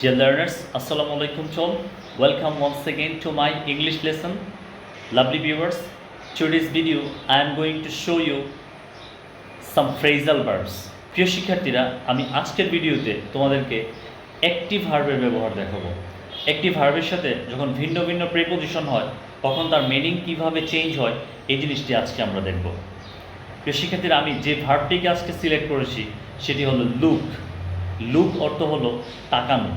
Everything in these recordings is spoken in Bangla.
Dear learners, Assalamu alaikum to all. Welcome once again to my English lesson. Lovely viewers, today's video I am going to show you some phrasal verbs. প্রিয় শিক্ষার্থীরা, আমি আজকের ভিডিওতে তোমাদেরকে অ্যাক্টিভ ভার্বের ব্যবহার দেখাবো। অ্যাক্টিভ ভার্বের সাথে যখন ভিন্ন ভিন্ন প্রিপোজিশন হয় তখন তার মিনিং কিভাবে চেঞ্জ হয় এই জিনিসটি আজকে আমরা দেখব। প্রিয় শিক্ষার্থীরা, আমি যে ভার্বটিকে আজকে সিলেক্ট করেছি সেটি হলো লুক। লুক অর্থ হলো তাকানো।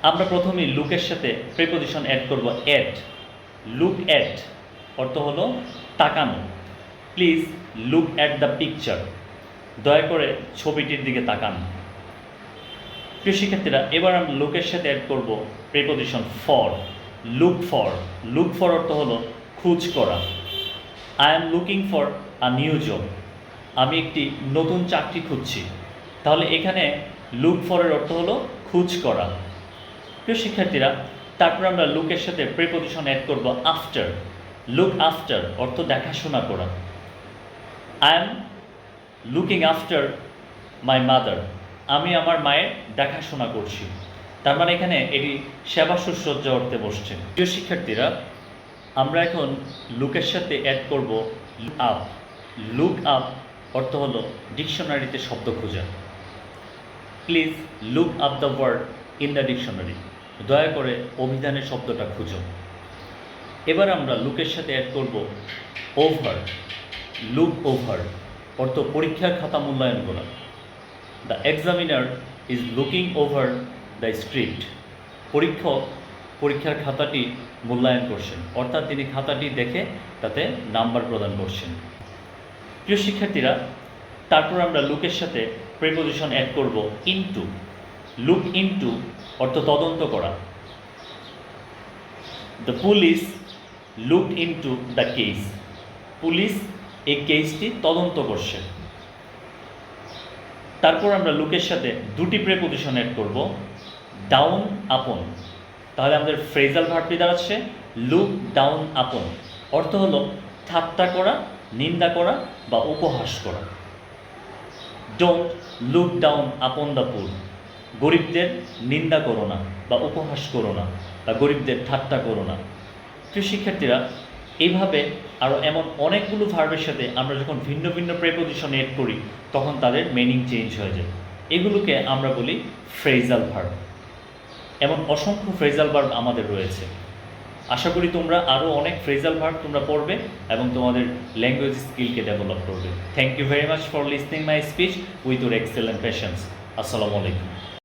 আমরা প্রথমেই লুকের সাথে প্রিপোজিশন অ্যাড করব অ্যাট। লুক অ্যাট অর্থ হলো তাকানো। Please look at the picture, দয়া করে ছবিটির দিকে তাকান। প্রিয় শিক্ষার্থীরা, এবার আমরা লুকের সাথে অ্যাড করব preposition for. Look for. Look for অর্থ হলো খোঁজ করা। I am looking for a new job. আমি একটি নতুন চাকরি খুঁজছি। তাহলে এখানে লুক ফরের অর্থ হলো খোঁজ করা। প্রিয় শিক্ষার্থীরা, তারপর আমরা লুকের সাথে প্রিপোজিশন অ্যাড করব আফটার। লুক আফটার অর্থ দেখাশোনা করা। I am looking after my mother. আমি আমার মায়ের দেখাশোনা করছি। তার মানে এখানে এটি সেবা শুশ্রূষা অর্থে বসছে। প্রিয় শিক্ষার্থীরা, আমরা এখন লুকের সাথে অ্যাড করব লুক আপ। লুক আপ অর্থ হলো ডিকশনারিতে শব্দ খোঁজা। Please look up the word in the dictionary. দয়া করে অভিধানের শব্দটা খুঁজো। এবার আমরা লুকের সাথে অ্যাড করব ওভার। লুক ওভার অর্থ পরীক্ষার খাতা মূল্যায়ন করা। The examiner is looking over the script. পরীক্ষক পরীক্ষার খাতাটি মূল্যায়ন করছেন, অর্থাৎ তিনি খাতাটি দেখে তাতে নাম্বার প্রদান করছেন। প্রিয় শিক্ষার্থীরা, তারপর আমরা লুকের সাথে প্রিপোজিশন অ্যাড করব ইনটু। লুক ইনটু অর্থ তদন্ত করা। The police looked into the case. Police এই কেসটি তদন্ত করছে। তারপর আমরা লুকের সাথে দুটি প্রিপোজিশন অ্যাড করব ডাউন আপন। তাহলে আমাদের ফ্রেজাল ভার্বটি দাঁড়াচ্ছে লুক ডাউন আপন। অর্থ হলো ঠাট্টা করা, নিন্দা করা বা উপহাস করা। Don't look down upon the poor. গরিবদের নিন্দা করো না বা উপহাস করো না বা গরিবদের ঠাট্টা করো না। প্রিয় শিক্ষার্থীরা, এইভাবে আরও এমন অনেকগুলো ভার্বের সাথে আমরা যখন ভিন্ন ভিন্ন প্রিপোজিশন এড করি তখন তাদের মিনিং চেঞ্জ হয়ে যায়। এগুলোকে আমরা বলি ফ্রেজাল ভার্ব। এমন অসংখ্য ফ্রেজাল ভার্ব আমাদের রয়েছে। আশা করি তোমরা আরও অনেক ফ্রেজাল ভার্ব তোমরা পড়বে এবং তোমাদের ল্যাঙ্গুয়েজ স্কিলকে ডেভেলপ করবে। Thank you very much for listening my speech with your excellent patience. আসসালামু আলাইকুম।